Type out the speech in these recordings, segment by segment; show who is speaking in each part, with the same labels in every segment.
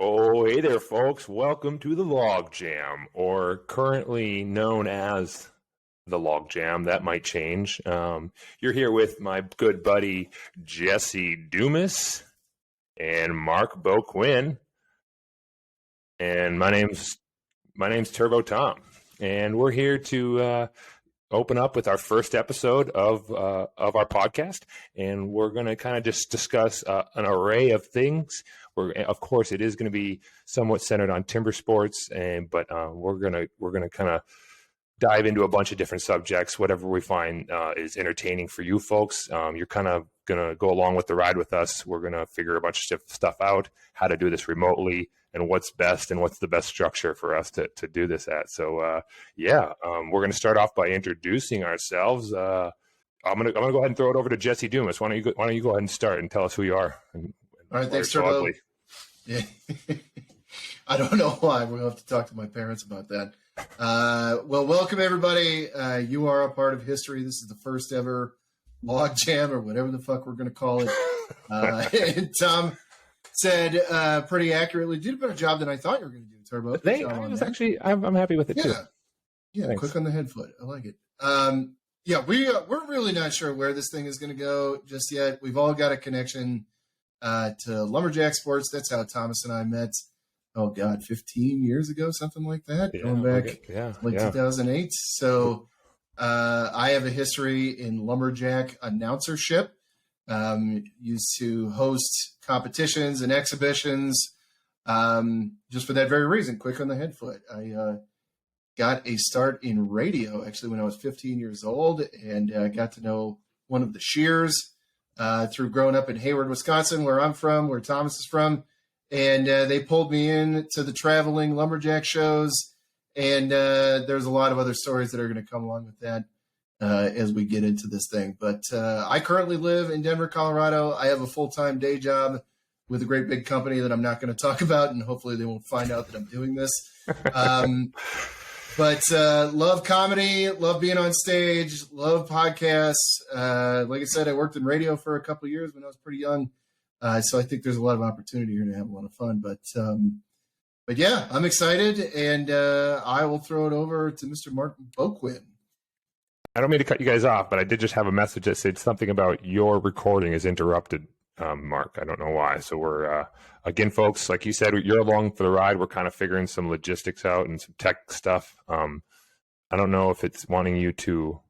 Speaker 1: Oh, hey there, folks. Welcome to the Log Jam, or currently known as the Log Jam. That might change. You're here with my good buddy Jesse Dumas and Mark Boquin, and my name's Turbo Tom, and we're here to open up with our first episode of our podcast, and we're going to kind of just discuss an array of things. Of course, it is going to be somewhat centered on Timbersports, but we're gonna kind of dive into a bunch of different subjects, whatever we find is entertaining for you folks. You're kind of gonna go along with the ride with us. We're gonna figure a bunch of stuff out, how to do this remotely, and what's best and what's the best structure for us to do this at. So we're gonna start off by introducing ourselves. I'm gonna go ahead and throw it over to Jesse Dumas. Why don't you go ahead and start and tell us who you are?
Speaker 2: All right, thanks, Turbo. Yeah, I don't know why. We'll have to talk to my parents about that. Well, welcome everybody. You are a part of history. This is the first ever log jam, or whatever the fuck we're going to call it. And Tom said pretty accurately, did a better job than I thought you were going to do, Turbo.
Speaker 1: I'm happy with it too.
Speaker 2: Yeah,
Speaker 1: Thanks.
Speaker 2: Quick on the head foot. I like it. We're really not sure where this thing is going to go just yet. We've all got a connection to Lumberjack Sports. That's how Thomas and I met. Oh God, 15 years ago, something like that.
Speaker 1: Yeah,
Speaker 2: going back 2008. So I have a history in Lumberjack announcership. Used to host competitions and exhibitions just for that very reason. Quick on the head foot. I got a start in radio actually when I was 15 years old, and got to know one of the Shears through growing up in Hayward, Wisconsin, where I'm from, where Thomas is from. And they pulled me in to the traveling lumberjack shows. And there's a lot of other stories that are going to come along with that as we get into this thing. But I currently live in Denver, Colorado. I have a full-time day job with a great big company that I'm not going to talk about, and hopefully they won't find out that I'm doing this. But love comedy, love being on stage, love podcasts. Like I said, I worked in radio for a couple of years when I was pretty young. So I think there's a lot of opportunity here to have a lot of fun. But yeah, I'm excited, and I will throw it over to Mr. Mark Boquin.
Speaker 1: I don't mean to cut you guys off, but I did just have a message that said something about your recording is interrupted, Mark. I don't know why. So we're, again, folks, like you said, you're along for the ride. We're kind of figuring some logistics out and some tech stuff. I don't know if it's wanting you to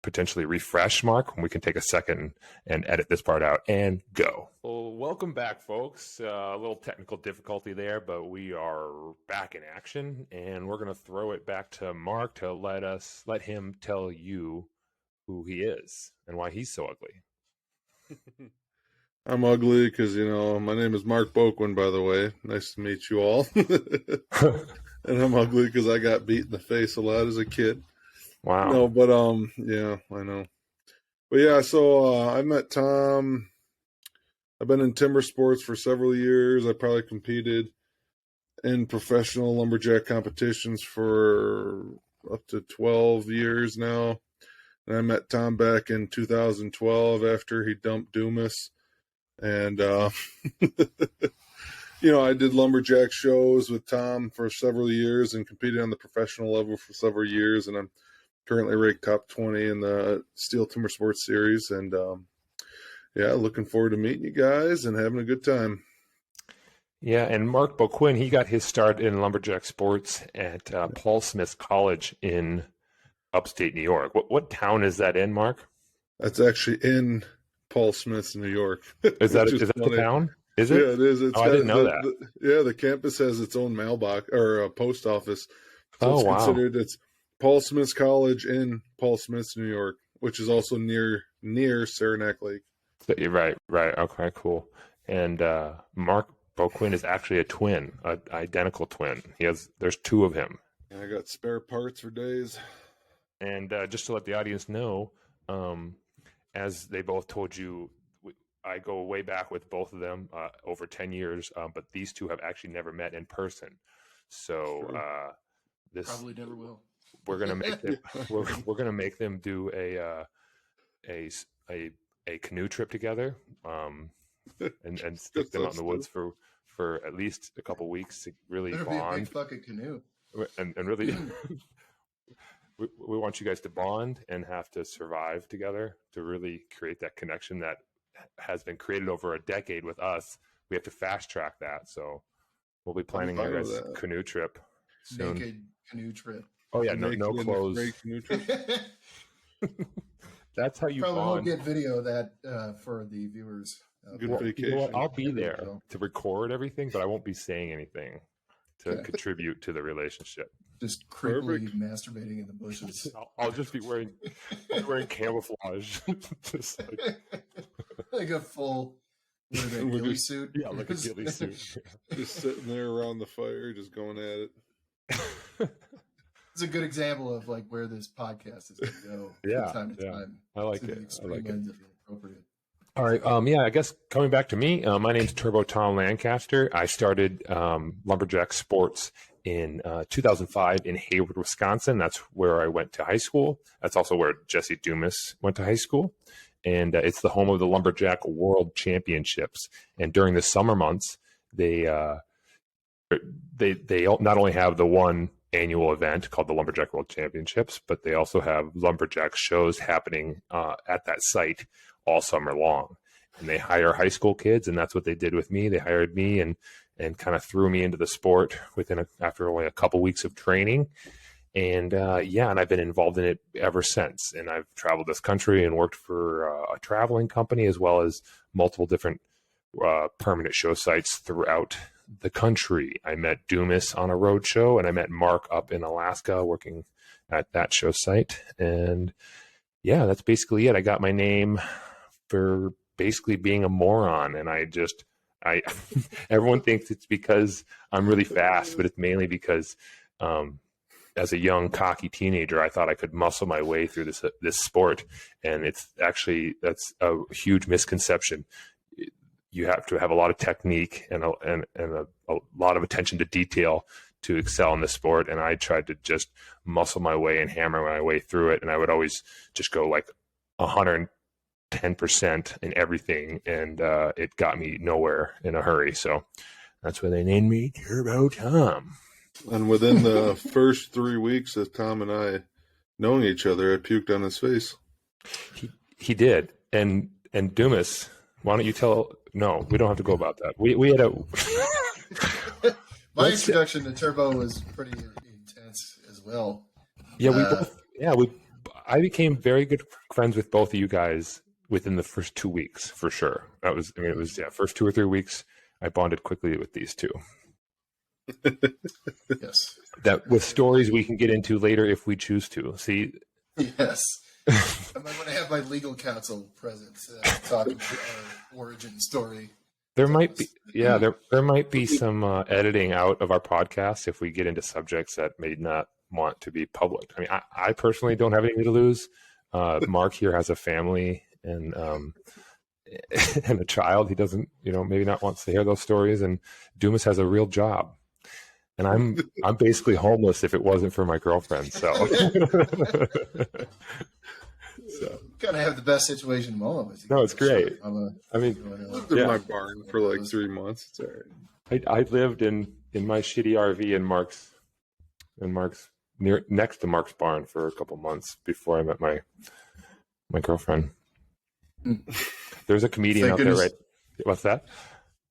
Speaker 1: potentially refresh, Mark. We can take a second and edit this part out and go. Well, welcome back, folks. A little technical difficulty there, but we are back in action, and we're going to throw it back to Mark to let him tell you who he is and why he's so ugly.
Speaker 3: I'm ugly because, my name is Mark Boquin, by the way. Nice to meet you all. And I'm ugly because I got beat in the face a lot as a kid.
Speaker 1: Wow.
Speaker 3: No, but, yeah, I know. But yeah, so I met Tom. I've been in Timbersports for several years. I probably competed in professional lumberjack competitions for up to 12 years now. And I met Tom back in 2012 after he dumped Dumas. And, I did lumberjack shows with Tom for several years and competed on the professional level for several years. And I'm currently ranked top 20 in the Steel Timbersports series. And, looking forward to meeting you guys and having a good time.
Speaker 1: Yeah, and Mark Boquin, he got his start in lumberjack sports at Paul Smith College in upstate New York. What town is that in, Mark?
Speaker 3: That's actually in Paul Smith's New York.
Speaker 1: Is that the town? Is it?
Speaker 3: Yeah, it is.
Speaker 1: I didn't know that.
Speaker 3: The campus has its own mailbox or a post office. So it's Paul Smith's College in Paul Smith's New York, which is also near Saranac Lake.
Speaker 1: Right. Okay, cool. And Mark Boquin is actually a twin, an identical twin. There's two of him.
Speaker 3: And I got spare parts for days.
Speaker 1: And just to let the audience know, as they both told you, I go way back with both of them, over 10 years, but these two have actually never met in person. So this
Speaker 2: probably never will.
Speaker 1: We're gonna make them. we're gonna make them do a canoe trip together, and stick them out in the woods for for at least a couple weeks to really
Speaker 2: It'll be a big
Speaker 1: bond
Speaker 2: fucking canoe.
Speaker 1: and really we want you guys to bond and have to survive together to really create that connection that has been created over a decade with us. We have to fast track that. So we'll be planning our guys' canoe trip soon.
Speaker 2: Naked canoe trip.
Speaker 1: Oh yeah, no clothes.
Speaker 3: Canoe trip.
Speaker 1: That's how you
Speaker 2: probably
Speaker 1: bond.
Speaker 2: won't get video of that for the viewers.
Speaker 3: Good vacation.
Speaker 1: You know what? I'll be there to record everything, but I won't be saying anything to contribute to the relationship.
Speaker 2: Just creepily masturbating in the bushes.
Speaker 1: I'll just be wearing camouflage, just
Speaker 2: like a full ghillie suit.
Speaker 1: Yeah, like a ghillie suit.
Speaker 3: Just sitting there around the fire, just going at it.
Speaker 2: It's a good example of like where this podcast is going to go from time to time.
Speaker 1: I like it. I like it.
Speaker 2: Appropriate.
Speaker 1: All right. I guess coming back to me, my name's Turbo Tom Lancaster. I started Lumberjack Sports in 2005 in Hayward, Wisconsin. That's where I went to high school. That's also where Jesse Dumas went to high school. And it's the home of the Lumberjack World Championships. And during the summer months, they not only have the one annual event called the Lumberjack World Championships, but they also have lumberjack shows happening at that site all summer long. And they hire high school kids, and that's what they did with me. They hired me and kind of threw me into the sport after only a couple weeks of training. And and I've been involved in it ever since. And I've traveled this country and worked for a traveling company as well as multiple different permanent show sites throughout the country. I met Dumas on a road show, and I met Mark up in Alaska working at that show site. And yeah, that's basically it. I got my name for basically being a moron, and I everyone thinks it's because I'm really fast, but it's mainly because as a young cocky teenager, I thought I could muscle my way through this sport, and that's a huge misconception. You have to have a lot of technique and a lot of attention to detail to excel in this sport. And I tried to just muscle my way and hammer my way through it. And I would always just go like 110% in everything. And it got me nowhere in a hurry. So that's why they named me Turbo Tom.
Speaker 3: And within the first 3 weeks of Tom and I knowing each other, I puked on his face.
Speaker 1: He did. And Dumas, why don't you tell? No, we don't have to go about that. We had a.
Speaker 2: My introduction to Turbo was pretty intense as well.
Speaker 1: Yeah, I became very good friends with both of you guys within the first 2 weeks, for sure. First 2 or 3 weeks, I bonded quickly with these two.
Speaker 2: Yes.
Speaker 1: That with stories we can get into later if we choose to. See.
Speaker 2: Yes. I might want to have my legal counsel present talking about our origin story.
Speaker 1: There might be, there might be some editing out of our podcast if we get into subjects that may not want to be public. I mean, I personally don't have anything to lose. Mark here has a family and a child. He doesn't, maybe not wants to hear those stories. And Dumas has a real job. And I'm basically homeless if it wasn't for my girlfriend. So.
Speaker 2: Gotta have the best situation of all of us.
Speaker 1: No, it's great.
Speaker 3: I lived in my barn for like 3 months. It's all right.
Speaker 1: I lived in my shitty RV in Mark's next to Mark's barn for a couple months before I met my girlfriend. There's a comedian out there, right? What's that?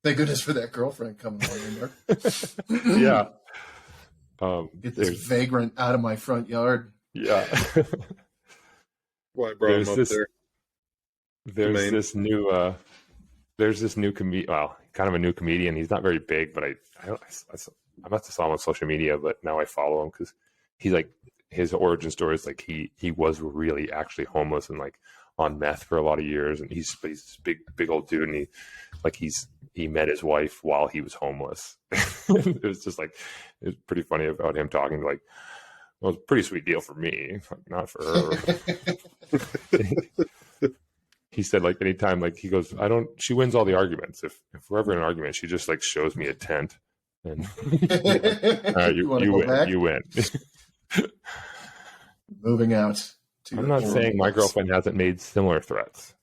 Speaker 2: Thank goodness for that girlfriend coming along, Mark.
Speaker 1: Yeah.
Speaker 2: Get this vagrant out of my front yard.
Speaker 1: Yeah.
Speaker 3: Well, I brought him up there.
Speaker 1: There's this new comedian. Well, kind of a new comedian. He's not very big, but I must have saw him on social media. But now I follow him because he's like his origin story is like he was really actually homeless and like on meth for a lot of years, and he's this big old dude, and he met his wife while he was homeless. It was just like it was pretty funny about him talking like. Well, it's a pretty sweet deal for me, not for her. He said, like, anytime, like, he goes, she wins all the arguments. If we're ever in an argument, she just, like, shows me a tent. And all right, you win.
Speaker 2: Moving out.
Speaker 1: I'm not saying my girlfriend hasn't made similar threats.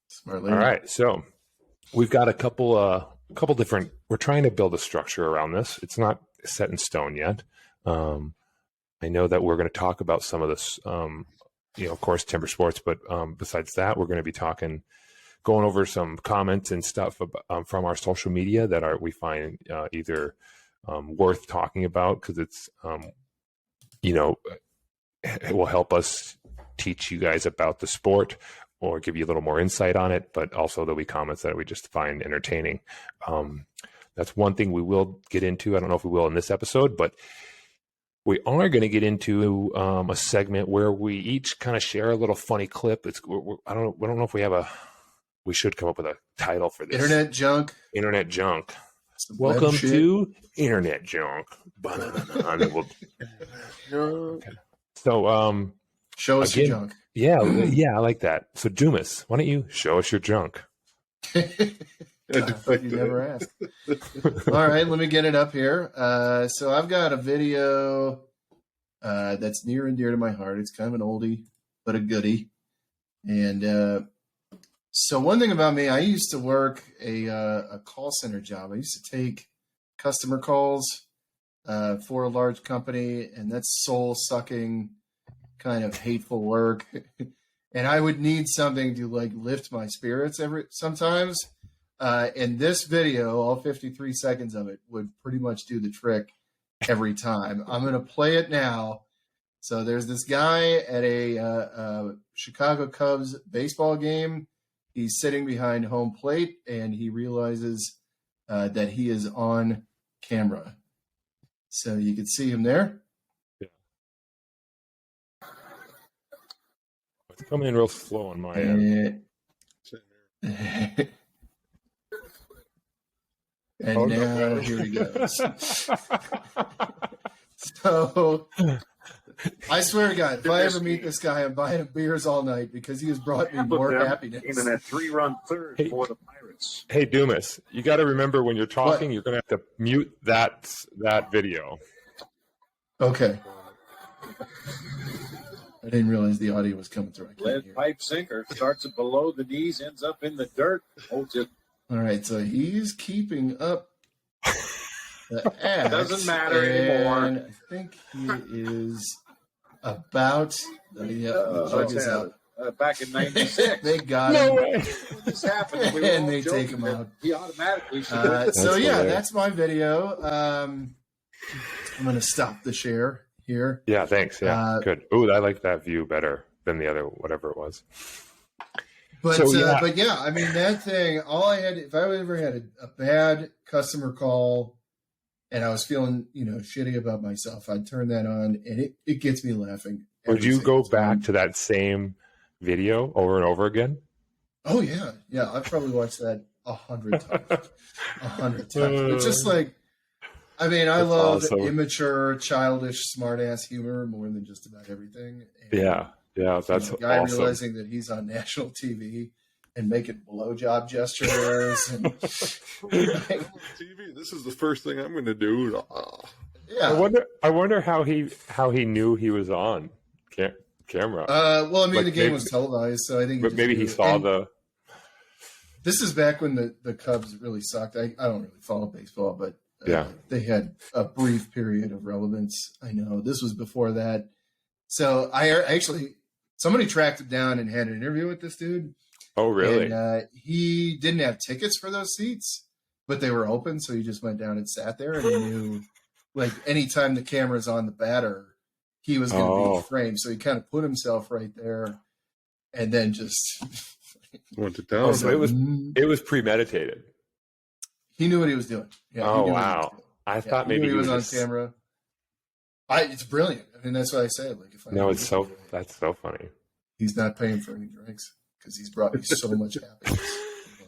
Speaker 2: Smart lady.
Speaker 1: All right, so we've got a couple different. We're trying to build a structure around this. It's not set in stone yet. I know that we're going to talk about some of this, of course, Timbersports, but besides that, we're going to be going over some comments and stuff from our social media that we find either worth talking about because it's, it will help us teach you guys about the sport or give you a little more insight on it, but also there'll be comments that we just find entertaining. That's one thing we will get into. I don't know if we will in this episode, but we are going to get into a segment where we each kind of share a little funny clip. I don't know if we should come up with a title for this.
Speaker 2: Internet junk.
Speaker 1: Internet junk. Welcome to Internet Junk. Okay. So,
Speaker 2: show us your junk.
Speaker 1: Yeah, I like that. So, Dumas, why don't you show us your junk?
Speaker 2: You never asked. All right, let me get it up here. So I've got a video that's near and dear to my heart. It's kind of an oldie, but a goodie. And so one thing about me, I used to work a call center job. I used to take customer calls for a large company, and that's soul-sucking, kind of hateful work. And I would need something to like lift my spirits sometimes. And this video, all 53 seconds of it, would pretty much do the trick every time. I'm going to play it now. So there's this guy at a Chicago Cubs baseball game. He's sitting behind home plate, and he realizes that he is on camera. So you can see him there.
Speaker 1: Yeah. It's coming in real slow on my end.
Speaker 2: And now here he goes. So I swear to God, if I ever meet this guy, I'm buying him beers all night because he has brought me more happiness.
Speaker 4: Even that 3-run third for the Pirates.
Speaker 1: Hey, Dumas, you got to remember when you're talking, you're going to have to mute that video.
Speaker 2: Okay. I didn't realize the audio was coming through.
Speaker 4: Lead pipe sinker starts it below the knees, ends up in the dirt, holds it.
Speaker 2: All right, so he's keeping up the act.
Speaker 4: Doesn't matter anymore.
Speaker 2: I think he is about. The jug is out.
Speaker 4: Back in '96,
Speaker 2: they got him.
Speaker 1: Way.
Speaker 4: This happened,
Speaker 2: and they take him out.
Speaker 4: He automatically.
Speaker 2: So yeah, that's my video. I'm going to stop the share here.
Speaker 1: Yeah, thanks. Yeah, good. Ooh, I like that view better than the other, whatever it was.
Speaker 2: But but yeah, I mean that thing. All I had, if I ever had a bad customer call, and I was feeling shitty about myself, I'd turn that on, and it gets me laughing.
Speaker 1: Would you go back to that same video over and over again?
Speaker 2: Oh yeah. I've probably watched that 100 times. 100 times. It's just like, I mean, I love immature, childish, smart-ass humor more than just about everything. And,
Speaker 1: yeah, that's
Speaker 2: the guy
Speaker 1: awesome.
Speaker 2: realizing that he's on national TV and making blowjob gestures. And,
Speaker 3: TV. This is the first thing I'm going to do.
Speaker 2: Yeah.
Speaker 1: I wonder how he knew he was on camera.
Speaker 2: Well, I mean, the game was televised, so I think.
Speaker 1: But maybe he saw the.
Speaker 2: This is back when the Cubs really sucked. I don't really follow baseball, but they had a brief period of relevance. I know this was before that. So I actually, somebody tracked him down and had an interview with this dude.
Speaker 1: Oh, really?
Speaker 2: And he didn't have tickets for those seats, but they were open, so he just went down and sat there, and he knew, like, anytime the camera's on the batter, he was going to be framed. So he kind of put himself right there, and then just
Speaker 3: went to town.
Speaker 1: So it was premeditated.
Speaker 2: He knew what he was doing. Yeah.
Speaker 1: Oh, wow! I thought maybe
Speaker 2: he was on camera. It's brilliant. I mean, that's what I say. Like,
Speaker 1: that's so funny.
Speaker 2: He's not paying for any drinks because he's brought me so much happiness.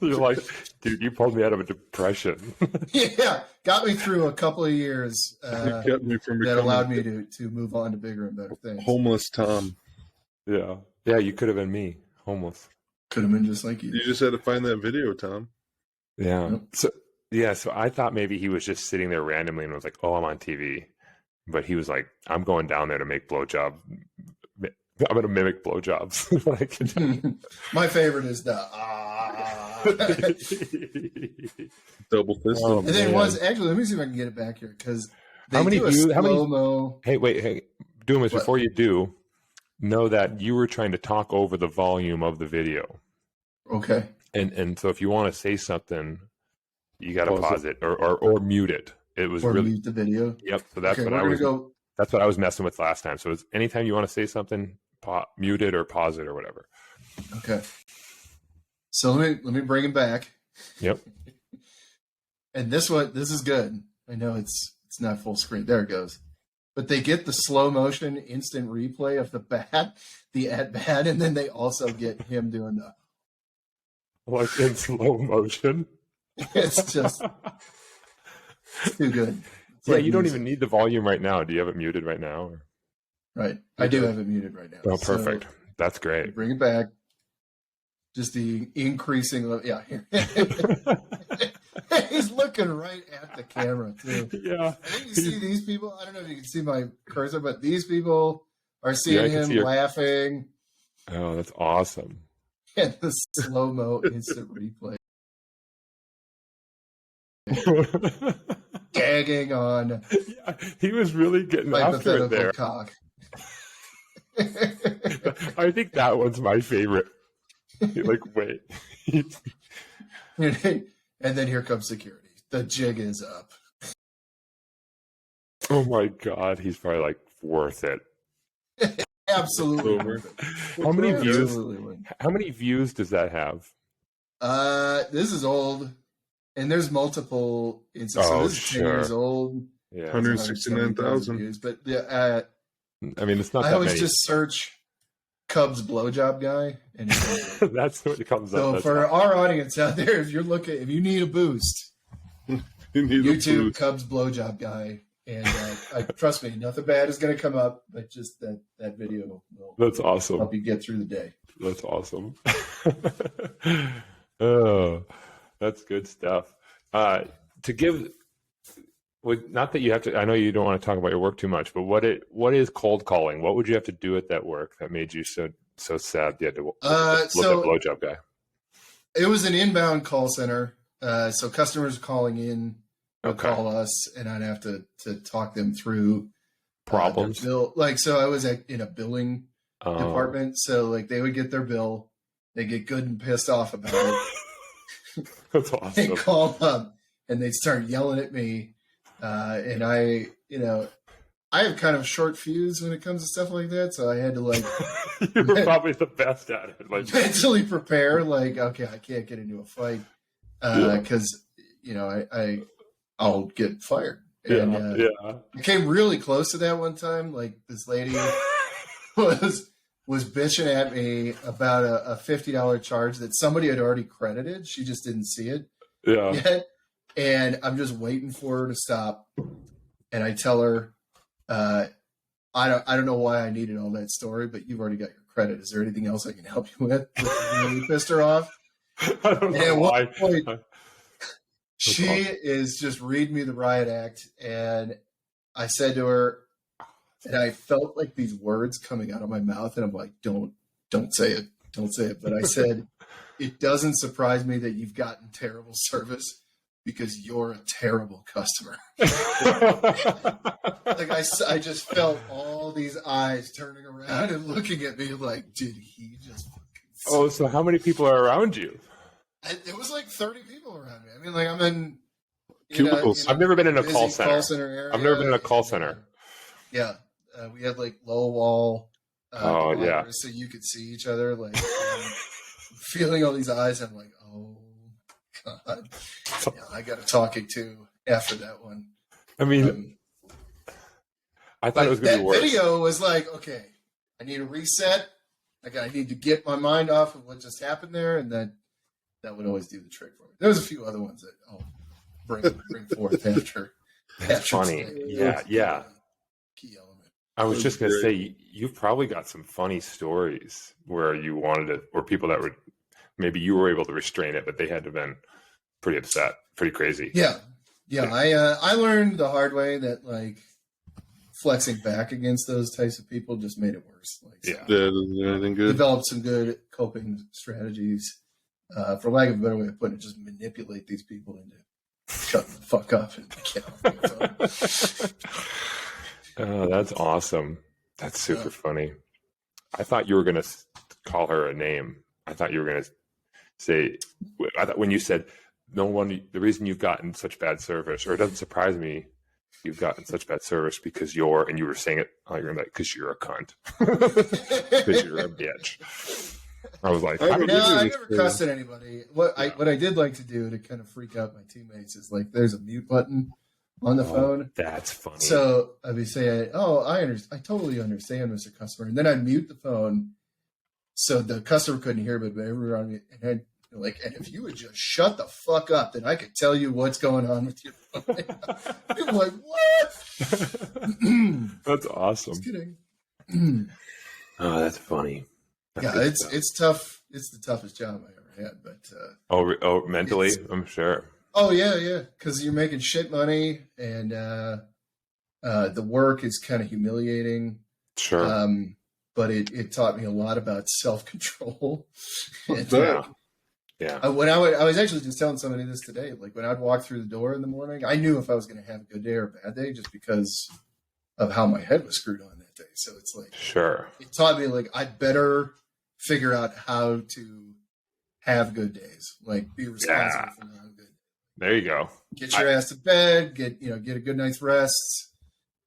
Speaker 1: You're like, dude, you pulled me out of a depression.
Speaker 2: Yeah, got me through a couple of years
Speaker 3: that
Speaker 2: allowed me to move on to bigger and better things.
Speaker 3: Homeless Tom.
Speaker 1: Yeah, you could have been me, homeless.
Speaker 2: Could have been just like you.
Speaker 3: You just had to find that video, Tom.
Speaker 1: Yeah. Yep. So I thought maybe he was just sitting there randomly and was like, "Oh, I'm on TV," but he was like, "I'm going down there to make blowjob. I'm going to mimic blowjobs."
Speaker 2: My favorite is the
Speaker 3: Double fisted.
Speaker 1: Oh,
Speaker 2: And then
Speaker 1: man.
Speaker 2: once, actually, let me see if I can get it back here because they
Speaker 1: How many
Speaker 2: do a
Speaker 1: views? How many?
Speaker 2: slow-mo.
Speaker 1: Hey, Dumas,
Speaker 2: What?
Speaker 1: before you do, know that you were trying to talk over the volume of the video.
Speaker 2: Okay.
Speaker 1: And so if you want to say something, you got to
Speaker 3: Pause
Speaker 1: pause it or mute it. It was
Speaker 2: Or
Speaker 1: really,
Speaker 2: mute the video.
Speaker 1: yep. So that's
Speaker 2: Okay,
Speaker 1: what
Speaker 2: we're
Speaker 1: I
Speaker 2: going
Speaker 1: was,
Speaker 2: to go.
Speaker 1: that's what I was messing with last time. So it's anytime you want to say something, mute it or pause it or whatever.
Speaker 2: Okay. So let me bring it back.
Speaker 1: Yep.
Speaker 2: And this is good. I know it's not full screen. There it goes. But they get the slow motion instant replay of the at bat, and then they also get him doing the.
Speaker 1: Like in slow motion.
Speaker 2: It's just it's too good. It's
Speaker 1: Yeah,
Speaker 2: like
Speaker 1: you don't
Speaker 2: music.
Speaker 1: even need the volume right now. Do you have it muted right now? Or?
Speaker 2: Right. I do have it muted right now.
Speaker 1: Oh, perfect.
Speaker 2: So
Speaker 1: That's great.
Speaker 2: bring it back. Just the increasing. Yeah. He's looking right at the camera too.
Speaker 1: Yeah.
Speaker 2: I think you see these people. I don't know if you can see my cursor, but these people are seeing him laughing.
Speaker 1: Oh, that's awesome.
Speaker 2: And the slow-mo instant replay. Gagging on
Speaker 1: Yeah, he was really getting after it
Speaker 2: hypothetical
Speaker 1: there.
Speaker 2: cock.
Speaker 1: I think that one's my favorite. Like, wait.
Speaker 2: And then here comes security. The jig is up.
Speaker 1: Oh my God, he's probably like worth it.
Speaker 2: Absolutely
Speaker 3: Over.
Speaker 2: worth it.
Speaker 1: How many views?
Speaker 2: Absolutely worth it.
Speaker 1: How many views does that have?
Speaker 2: This is old, and there's multiple instances.
Speaker 1: Oh,
Speaker 2: So this is 10 years old.
Speaker 1: Yeah.
Speaker 3: 169,000
Speaker 2: views. But yeah,
Speaker 1: I mean, it's not
Speaker 2: I
Speaker 1: that
Speaker 2: always
Speaker 1: many.
Speaker 2: just search Cubs blowjob guy, and
Speaker 1: That's what comes up.
Speaker 2: so
Speaker 1: That's
Speaker 2: for our audience out there, if you need a boost,
Speaker 3: You need
Speaker 2: YouTube
Speaker 3: a
Speaker 2: Cubs blowjob guy, and trust me, nothing bad is going to come up, but just that video will
Speaker 1: That's awesome.
Speaker 2: help you get through the day.
Speaker 1: That's awesome. Oh, that's good stuff. To give, not that you have to. I know you don't want to talk about your work too much, but what is cold calling? What would you have to do at that work that made you so sad you had to look at blowjob guy?
Speaker 2: It was an inbound call center, so customers calling in would call us, and I'd have to talk them through
Speaker 1: Problems.
Speaker 2: bill. Like, so I was in a billing department, so like they would get their bill, they get good and pissed off about it.
Speaker 1: That's awesome.
Speaker 2: They call up and they start yelling at me, and I have kind of short fuse when it comes to stuff like that, so I had to like
Speaker 1: You were probably the best at it. Like,
Speaker 2: mentally prepare. Like, okay, I can't get into a fight because I'll get fired. And I came really close to that one time. Like, this lady was bitching at me about a $50 charge that somebody had already credited. She just didn't see it yet. And I'm just waiting for her to stop. And I tell her, I don't know why I needed all that story, but you've already got your credit. Is there anything else I can help you with? Really pissed her off.
Speaker 1: I don't know why.
Speaker 2: She is just reading me the riot act, and I said to her, and I felt like these words coming out of my mouth, and I'm like, don't say it. Don't say it. But I said, it doesn't surprise me that you've gotten terrible service because you're a terrible customer. Like, I just felt all these eyes turning around and looking at me like, did he just fucking
Speaker 1: so how many people are around you?
Speaker 2: It was like 30 people around me. I mean, like, I'm in
Speaker 3: Cubicles.
Speaker 1: I've never been in a
Speaker 2: busy
Speaker 1: call center.
Speaker 2: area.
Speaker 1: I've never been in a call center.
Speaker 2: Yeah. We had like low wall dividers so you could see each other. Like, feeling all these eyes. I'm like, oh, God. Yeah, I got a talking to after that one.
Speaker 1: I mean, I thought it was going to be worse.
Speaker 2: That video was like, okay, I need a reset. Like, I need to get my mind off of what just happened there, and that would always do the trick for me. There was a few other ones that I'll bring forth after.
Speaker 1: That's funny. Yeah.
Speaker 2: Key element.
Speaker 1: I was just going to say, you've probably got some funny stories where you wanted it, or people that were, maybe you were able to restrain it, but they had to have been pretty upset, pretty crazy.
Speaker 2: Yeah. I learned the hard way that, like, flexing back against those types of people just made it worse. Like, so
Speaker 3: doesn't do anything good.
Speaker 2: Developed some good coping strategies. for lack of a better way of putting it, just manipulate these people into shutting the fuck up and get off the phone.
Speaker 1: Oh, that's awesome. That's super funny. I thought you were going to call her a name. I thought you were going to say, I thought when you said, the reason you've gotten such bad service, or it doesn't surprise me, you've gotten such bad service because you were saying it, you're like, because you're a cunt. Because you're a bitch. I was like,
Speaker 2: no, I never cussed at anybody. What I did like to do to kind of freak out my teammates is like, there's a mute button on the phone.
Speaker 1: That's funny.
Speaker 2: So I'd be saying, I totally understand, Mr. Customer. And then I'd mute the phone so the customer couldn't hear, but everyone around me, and and if you would just shut the fuck up, then I could tell you what's going on with your phone. People were like, what?
Speaker 1: That's awesome.
Speaker 2: Just kidding.
Speaker 1: Oh, that's funny.
Speaker 2: It's tough. It's the toughest job I ever had. But
Speaker 1: mentally, I'm sure.
Speaker 2: Oh yeah, because you're making shit money, and the work is kind of humiliating.
Speaker 1: Sure.
Speaker 2: But it taught me a lot about self-control.
Speaker 1: Yeah.
Speaker 2: When I was actually just telling somebody this today, like when I'd walk through the door in the morning, I knew if I was going to have a good day or a bad day just because of how my head was screwed on that day. So it's like,
Speaker 1: sure,
Speaker 2: it taught me like I better figure out how to have good days, like be responsible for my own good.
Speaker 1: There you go.
Speaker 2: Get your ass to bed. Get a good night's rest.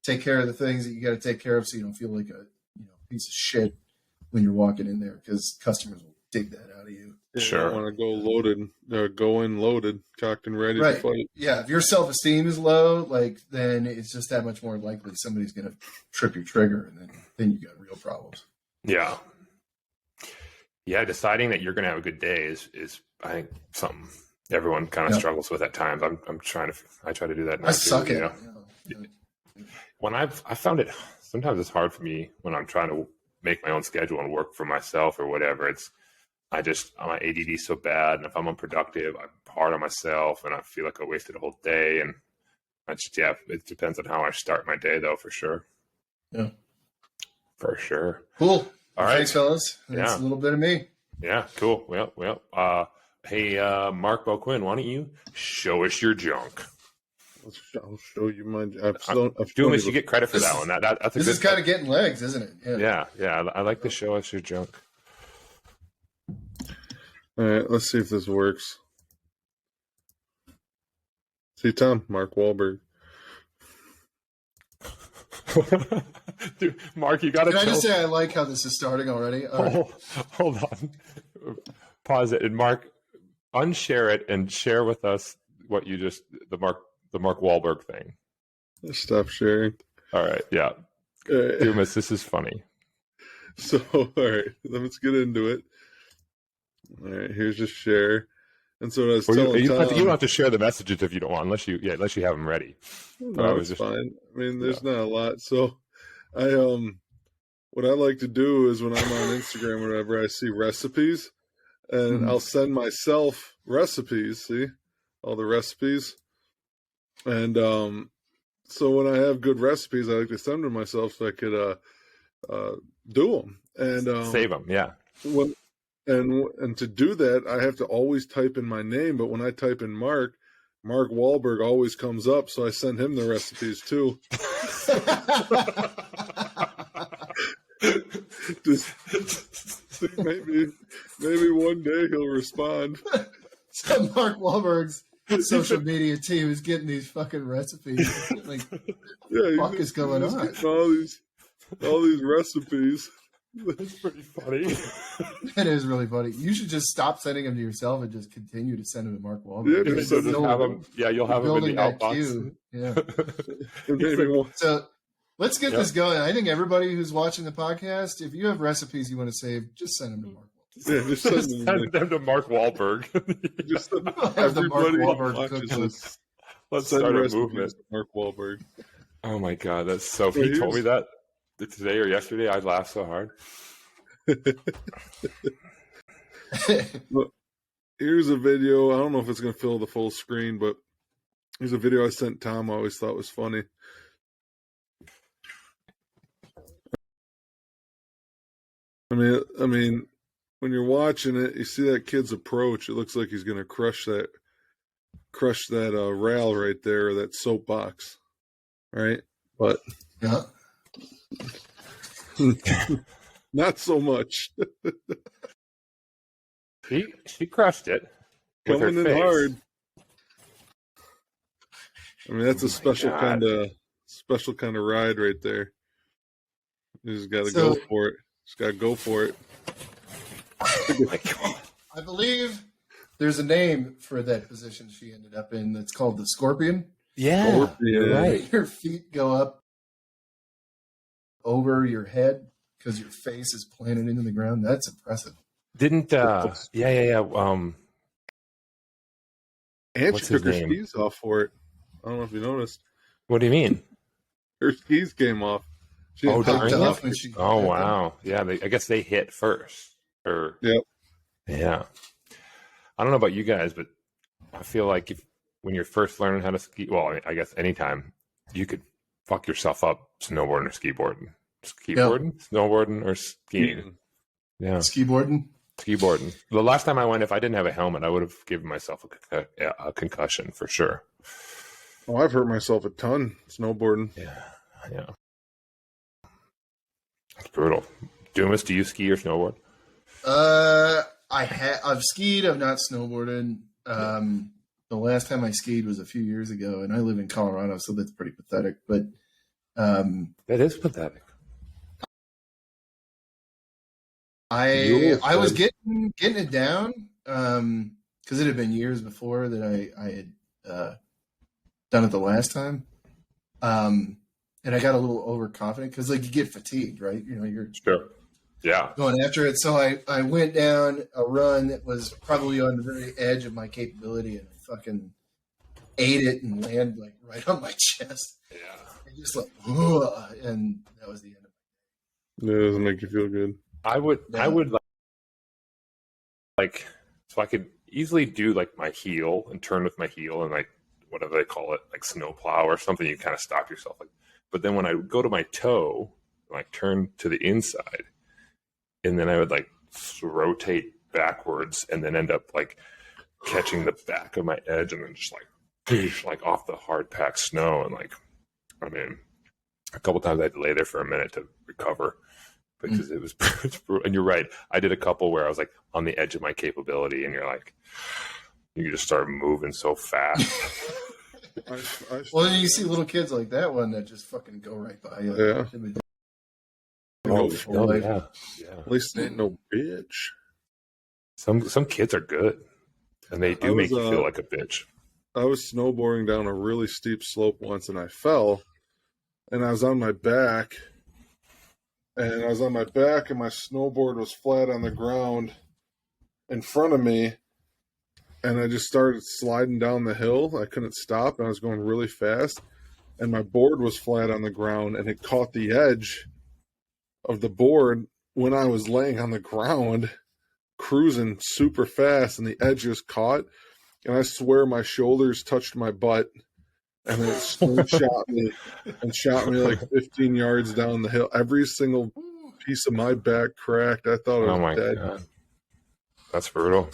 Speaker 2: Take care of the things that you got to take care of, so you don't feel like a piece of shit when you're walking in there, because customers will dig that out of you.
Speaker 3: Yeah,
Speaker 1: sure.
Speaker 3: I want to go in loaded, cocked and ready to fight.
Speaker 2: Yeah, if your self-esteem is low, like then it's just that much more likely somebody's going to trip your trigger, and then you got real problems.
Speaker 1: Yeah. Yeah, deciding that you're going to have a good day is I think something everyone kind of struggles with at times. I try to do that now.
Speaker 2: I suck at it.
Speaker 1: When I found it, sometimes it's hard for me when I'm trying to make my own schedule and work for myself or whatever. My ADD is so bad, and if I'm unproductive, I'm hard on myself, and I feel like I wasted a whole day. And it depends on how I start my day, though, for sure.
Speaker 2: Yeah,
Speaker 1: for sure.
Speaker 2: Cool.
Speaker 1: All right,
Speaker 2: thanks, fellas. That's a little bit of me.
Speaker 1: Yeah, cool. Well. Hey, Mark Boquin, why don't you show us your junk?
Speaker 3: I'll show you my.
Speaker 1: Dumas, you get credit for that one. That's
Speaker 2: this is kind of getting legs, isn't it?
Speaker 1: Yeah. I like to show us your junk.
Speaker 3: All right, let's see if this works. See, Tom, Mark Wahlberg.
Speaker 1: Dude, Mark, you got to.
Speaker 2: Can I just say I like how this is starting already?
Speaker 1: Hold on. Pause it, and Mark, unshare it and share with us what you just the Mark Wahlberg thing.
Speaker 3: Stop sharing.
Speaker 1: All right, yeah. Dumas, this is funny.
Speaker 3: So, all right, let's get into it. All right, here's just share. And so I was telling Tom,
Speaker 1: you don't have to share the messages if you don't want, unless you have them ready.
Speaker 3: No, it's fine. I mean, there's not a lot. So, what I like to do is when I'm on Instagram or whatever, I see recipes, and I'll send myself recipes. See all the recipes, and so when I have good recipes, I like to send them to myself so I could do them and
Speaker 1: save them. Yeah.
Speaker 3: And to do that, I have to always type in my name. But when I type in Mark Wahlberg always comes up, so I send him the recipes too. maybe one day he'll respond.
Speaker 2: So Mark Wahlberg's social media team is getting these fucking recipes. Like, what the fuck is going on?
Speaker 3: All these recipes.
Speaker 1: That's pretty funny.
Speaker 2: That is really funny. You should just stop sending them to yourself and just continue to send them to Mark Wahlberg.
Speaker 1: You'll have them in the outbox.
Speaker 2: Yeah. So let's get this going. I think everybody who's watching the podcast, if you have recipes you want to save, just send them to Mark Wahlberg.
Speaker 3: Yeah, just send
Speaker 1: them to Mark Wahlberg.
Speaker 3: Just
Speaker 2: everybody watches
Speaker 3: this.
Speaker 1: Let's start a movement.
Speaker 3: Mark Wahlberg.
Speaker 1: Oh my God, that's so. If he told me that today or yesterday, I'd laugh so hard.
Speaker 3: Look, here's a video. I don't know if it's going to fill the full screen, but here's a video I sent Tom. I always thought was funny. I mean, when you're watching it, you see that kid's approach. It looks like he's going to crush that rail right there, or that soapbox, right? But
Speaker 2: Yeah.
Speaker 3: not so much.
Speaker 1: She crushed it with her
Speaker 3: Coming in
Speaker 1: face.
Speaker 3: hard. I mean, that's
Speaker 1: Oh
Speaker 3: a special
Speaker 1: my
Speaker 3: kind of ride right there. You just got to
Speaker 2: So-
Speaker 3: go for it. Just got to go for it.
Speaker 1: Oh my God.
Speaker 2: I believe there's a name for that position she ended up in that's called the scorpion.
Speaker 1: Yeah, you're
Speaker 3: Yeah.
Speaker 1: right.
Speaker 2: Your feet go up over your head because your face is planted into the ground. That's impressive.
Speaker 1: Didn't yeah.
Speaker 3: And
Speaker 1: What's
Speaker 3: she took her
Speaker 1: his name?
Speaker 3: skis off for it. I don't know if you noticed.
Speaker 1: What do you mean?
Speaker 3: Her skis came off. She
Speaker 1: Oh,
Speaker 3: didn't take
Speaker 1: darn
Speaker 3: them
Speaker 1: it.
Speaker 3: off.
Speaker 2: When she
Speaker 1: Oh
Speaker 2: hit them.
Speaker 1: wow. Yeah, I guess they hit first. Or
Speaker 3: Yep.
Speaker 1: yeah. I don't know about you guys, but I feel like when you're first learning how to ski, well, I guess anytime, you could fuck yourself up snowboarding or skateboarding. Skateboarding, snowboarding, or skiing. Yeah,
Speaker 2: Skiboarding.
Speaker 1: skiboarding. The last time I went, if I didn't have a helmet, I would have given myself a concussion for sure.
Speaker 3: Oh, I've hurt myself a ton snowboarding.
Speaker 1: Yeah. It's brutal. Dumas, do you ski or snowboard?
Speaker 2: I've skied. I've not snowboarded. The last time I skied was a few years ago, and I live in Colorado, so that's pretty pathetic. But
Speaker 1: That is pathetic.
Speaker 2: I was getting it down because it had been years before that I had done it the last time, and I got a little overconfident because like you get fatigued, right? You know, you're
Speaker 1: Sure. Yeah.
Speaker 2: going after it. So I went down a run that was probably on the very edge of my capability, and I fucking ate it and landed like right on my chest.
Speaker 1: Yeah.
Speaker 2: And just like, ugh, and that was the end of it.
Speaker 3: It doesn't make you feel good.
Speaker 1: I would
Speaker 2: Yeah.
Speaker 1: like so I could easily do like my heel and turn with my heel and like whatever they call it, like snowplow or something. You kind of stop yourself. Like, but then when I would go to my toe, like turn to the inside, and then I would like rotate backwards and then end up like catching the back of my edge and then just like off the hard packed snow. And like, I mean, a couple times I had to lay there for a minute to recover because it was, it's brutal. And you're right. I did a couple where I was like on the edge of my capability and you're like, you just start moving so fast.
Speaker 2: Well, then you see little kids like that one that just fucking go right by you.
Speaker 3: Yeah.
Speaker 1: Oh,
Speaker 2: Oh,
Speaker 1: yeah.
Speaker 3: At least they ain't no bitch.
Speaker 1: Some kids are good and they do make you feel like a bitch.
Speaker 3: I was snowboarding down a really steep slope once and I fell and I was on my back and my snowboard was flat on the ground in front of me and I just started sliding down the hill. I couldn't stop and I was going really fast and my board was flat on the ground and it caught the edge of the board when I was laying on the ground cruising super fast and the edge just caught. And I swear my shoulders touched my butt and then it slingshot me and shot me like 15 yards down the hill. Every single piece of my back cracked. I thought I was
Speaker 1: Oh my
Speaker 3: dead.
Speaker 1: God. That's brutal.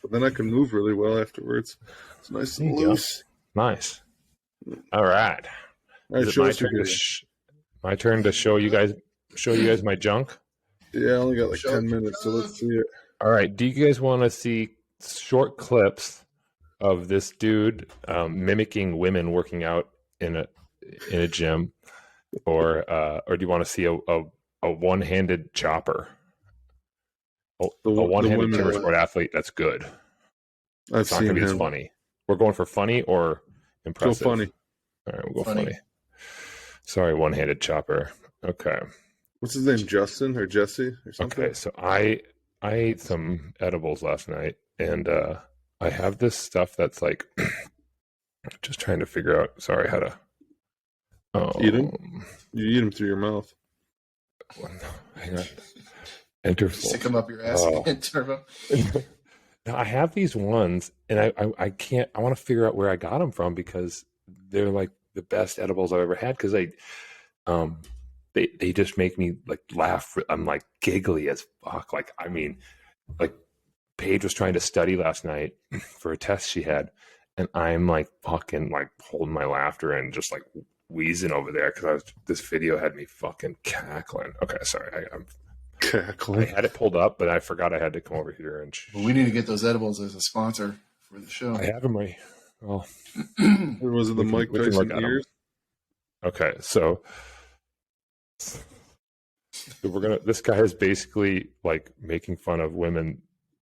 Speaker 3: But then I can move really well afterwards. It's nice and
Speaker 1: There you go.
Speaker 3: loose.
Speaker 1: Nice. All right.
Speaker 3: All right,
Speaker 1: Is it
Speaker 3: show
Speaker 1: my
Speaker 3: us your
Speaker 1: turn to
Speaker 3: video.
Speaker 1: my turn to show you guys my junk?
Speaker 3: Yeah, I only got like
Speaker 2: Show
Speaker 3: 10 minutes, so let's see it.
Speaker 1: All right. Do you guys want to see short clips of this dude mimicking women working out in a gym, or do you want to see a one-handed chopper? A one-handed
Speaker 3: women
Speaker 1: Timbersport athlete that's good.
Speaker 3: I've
Speaker 1: It's not going
Speaker 3: seen
Speaker 1: to be as
Speaker 3: him.
Speaker 1: funny. We're going for funny or
Speaker 3: Go
Speaker 1: impressive.
Speaker 3: funny.
Speaker 1: All right, we'll go
Speaker 2: Funny.
Speaker 1: funny. Sorry, one-handed chopper. Okay.
Speaker 3: What's his name? Justin or Jesse or something?
Speaker 1: Okay, so I ate some edibles last night, and I have this stuff that's like, just trying to figure out. Sorry, how to
Speaker 3: Eat 'em? You eat them through your mouth.
Speaker 1: Hang on. Enter full.
Speaker 2: Stick them up your ass
Speaker 1: Oh.
Speaker 2: and turbo.
Speaker 1: Now I have these ones, and I can't. I want to figure out where I got them from because they're like the best edibles I've ever had. Because they just make me like laugh. I'm like giggly as fuck. Like, I mean, like Paige was trying to study last night for a test she had, and I'm like fucking like holding my laughter and just like wheezing over there because this video had me fucking cackling. Okay, sorry, I'm
Speaker 3: Cackling.
Speaker 1: I had it pulled up, but I forgot I had to come over here and.
Speaker 2: Well, we need to get those edibles as a sponsor for the show.
Speaker 1: I have them right. Well,
Speaker 3: Or was it the Mike
Speaker 1: we can
Speaker 3: Tyson
Speaker 1: look at 'em.
Speaker 3: ears?
Speaker 1: Okay, so we're gonna. This guy is basically like making fun of women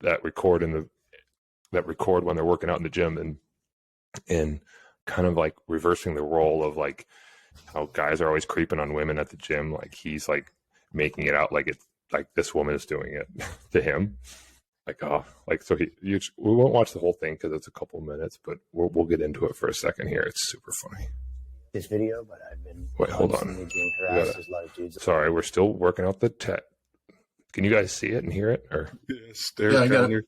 Speaker 1: that record when they're working out in the gym, and kind of like reversing the role of like how guys are always creeping on women at the gym. Like he's like making it out like it's like this woman is doing it to him. Like so we won't watch the whole thing because it's a couple minutes, but we'll get into it for a second here. It's super funny.
Speaker 5: This video, but I've been
Speaker 1: Hold on.
Speaker 5: constantly being harassed. There's a lot of dudes.
Speaker 1: Sorry, we're still working out the tech. Can you guys see it and hear it? Or
Speaker 3: Yeah, stare
Speaker 2: Yeah, I got
Speaker 3: counter.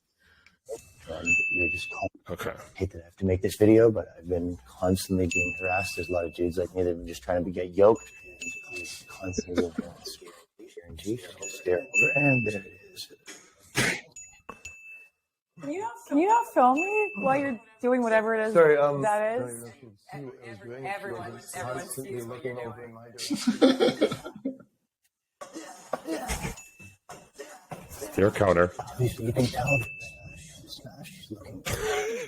Speaker 5: You're just calling.
Speaker 1: okay,
Speaker 5: I hate that I have to make this video, but I've been constantly being harassed. There's a lot of dudes like me that have been just trying to get yoked. And I'm just constantly being harassed. Just stare over, and there it is.
Speaker 6: Can you not film me while you're doing whatever it is that is? Everyone sees what you're doing.
Speaker 1: stare counter.
Speaker 5: Obviously, you can tell. She's looking.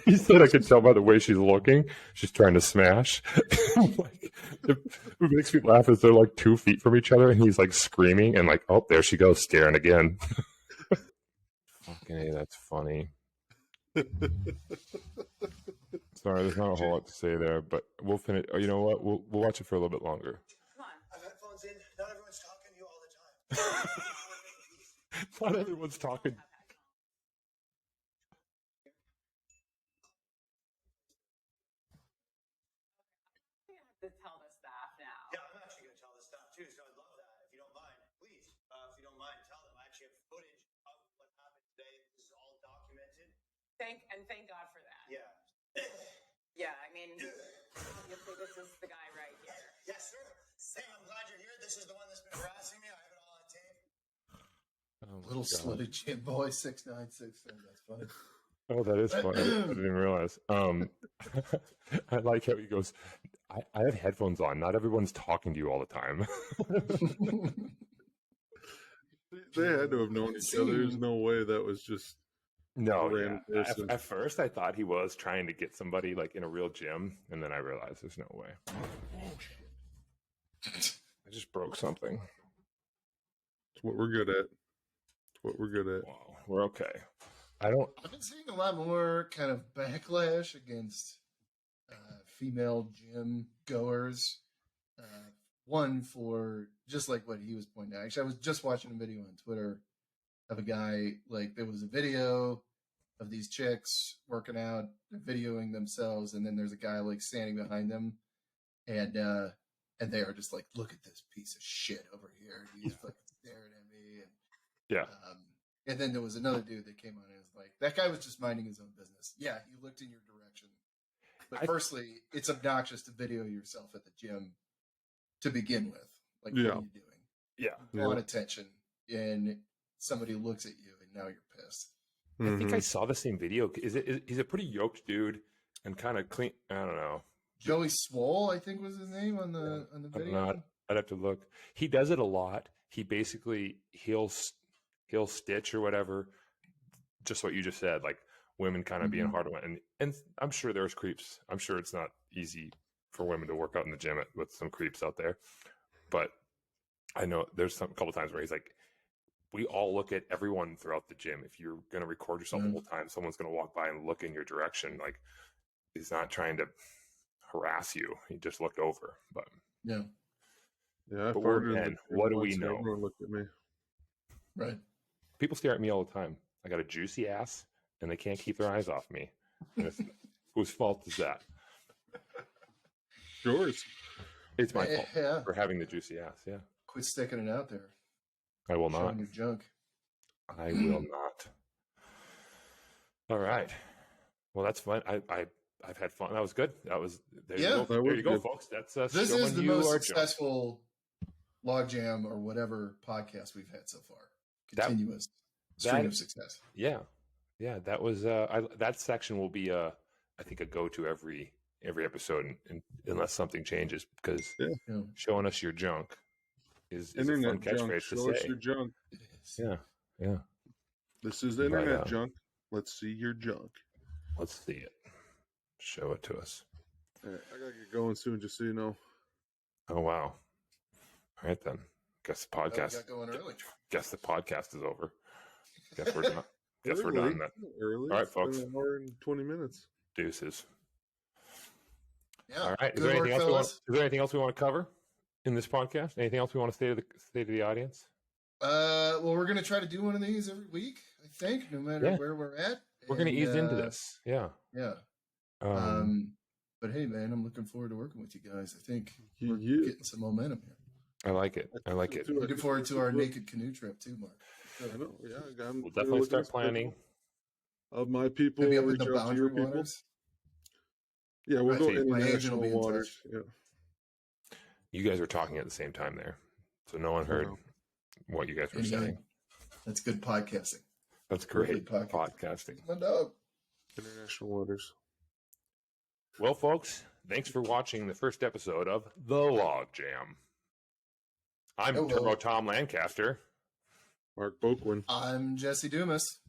Speaker 1: He said I could tell by the way she's looking. She's trying to smash. Like, it makes me laugh as they're like 2 feet from each other, and he's like screaming, and like, oh, there she goes, staring again. Fucking A, that's funny. Sorry, there's not a whole lot to say there, but we'll finish. Oh, you know what? We'll watch it for a little bit longer.
Speaker 6: Come on.
Speaker 5: I have headphones in. Not everyone's talking to you all the time.
Speaker 1: Not everyone's talking.
Speaker 6: I have to tell the staff now.
Speaker 5: Yeah, I'm actually going to tell the staff too, so I'd love that. If you don't mind, please, if you don't mind, tell them. I actually have footage of what happened today. This is all documented.
Speaker 6: Thank God for that.
Speaker 5: Yeah.
Speaker 6: Yeah, I mean, obviously this is the guy right here.
Speaker 5: Yes, sir. Hey, I'm glad you're here. This is the one that's been harassing me. I have it all on tape.
Speaker 1: Oh my
Speaker 2: Little
Speaker 1: God.
Speaker 2: slutty gym boy 6967. That's funny.
Speaker 1: Oh, that is funny. I didn't even realize. I like how he goes, I have headphones on. Not everyone's talking to you all the time.
Speaker 3: They had to have known each other. There's no way that was just
Speaker 1: No,
Speaker 3: random
Speaker 1: yeah.
Speaker 3: person.
Speaker 1: At first, I thought he was trying to get somebody like in a real gym, and then I realized there's no way. Oh shit! I just broke something.
Speaker 3: It's what we're good at. It's what we're good at.
Speaker 1: Wow, we're okay.
Speaker 2: I've been seeing a lot more kind of backlash against female gym goers. One for just like what he was pointing out. Actually, I was just watching a video on Twitter of a guy, like there was a video of these chicks working out, videoing themselves, and then there's a guy like standing behind them, and they are just like, look at this piece of shit over here. He's fucking staring at me, and
Speaker 1: Yeah.
Speaker 2: and then there was another dude that came on and was like, that guy was just minding his own business. Yeah, he looked in your direction, but firstly, it's obnoxious to video yourself at the gym to begin with. Like, what are you doing?
Speaker 1: Yeah.
Speaker 2: You want attention, and somebody looks at you, and now you're pissed.
Speaker 1: I think I saw the same video. He's a pretty yoked dude and kind of clean. I don't know.
Speaker 2: Joey Swole, I think was his name on the video.
Speaker 1: I'd have to look. He does it a lot. He basically he'll stitch or whatever. Just what you just said, like women kind of being hard on, and I'm sure there's creeps. I'm sure it's not easy for women to work out in the gym with some creeps out there, but I know there's a couple times where he's like, we all look at everyone throughout the gym. If you're going to record yourself the whole time, someone's going to walk by and look in your direction. Like, he's not trying to harass you. He just looked over. But
Speaker 2: yeah.
Speaker 3: Yeah,
Speaker 1: but we're men. What do we know?
Speaker 3: Everyone looked at me.
Speaker 2: Right.
Speaker 1: People stare at me all the time. I got a juicy ass, and they can't keep their eyes off me. And whose fault is that?
Speaker 3: Yours.
Speaker 1: It's my fault for having the juicy ass. Yeah.
Speaker 2: Quit sticking it out there.
Speaker 1: I will not.
Speaker 2: Showing your junk.
Speaker 1: I will not. All right. Well, that's fun. I've had fun. That was good. That was there.
Speaker 2: Yeah,
Speaker 1: you go. There you go, folks. That's
Speaker 2: this is the most successful Logjam or whatever podcast we've had so far. Continuous string of success.
Speaker 1: Yeah. That was that section will be I think a go-to every episode, unless something changes, because showing us your junk is a fun catchphrase to
Speaker 3: Show us
Speaker 1: say.
Speaker 3: your junk.
Speaker 1: Yeah.
Speaker 3: This is the internet junk. Let's see your junk.
Speaker 1: Let's see it. Show it to us.
Speaker 3: All right, I gotta get going soon, just so you know.
Speaker 1: Oh wow! All right then. Guess the podcast.
Speaker 2: Got going early.
Speaker 1: Guess the podcast is over. Guess we're done. Guess we're done. Then.
Speaker 3: Early.
Speaker 1: All right, folks.
Speaker 3: An hour and 20 minutes.
Speaker 1: Deuces.
Speaker 2: Yeah.
Speaker 1: All right. Is there anything else we want to cover in this podcast? Anything else we want to say to the audience?
Speaker 2: Well, we're gonna try to do one of these every week. I think, no matter where we're at.
Speaker 1: We're gonna ease into this. Yeah.
Speaker 2: Yeah. But hey, man, I'm looking forward to working with you guys. I think we're getting some momentum here.
Speaker 1: I like it.
Speaker 2: Looking forward to our naked canoe trip too, Mark.
Speaker 3: I know. Yeah,
Speaker 1: we'll definitely start planning.
Speaker 3: Of my people,
Speaker 2: maybe up at the boundary waters.
Speaker 3: Yeah, we'll go international waters. Yeah.
Speaker 1: You guys were talking at the same time there, so no one heard what you guys were saying.
Speaker 2: That's good podcasting.
Speaker 1: That's great podcasting.
Speaker 2: My dog.
Speaker 3: International waters.
Speaker 1: Well, folks, thanks for watching the first episode of The Log Jam. I'm Turbo Tom Lancaster.
Speaker 3: Mark Boquin.
Speaker 2: I'm Jesse Dumas.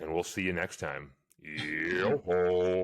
Speaker 1: And we'll see you next time. Yo-ho.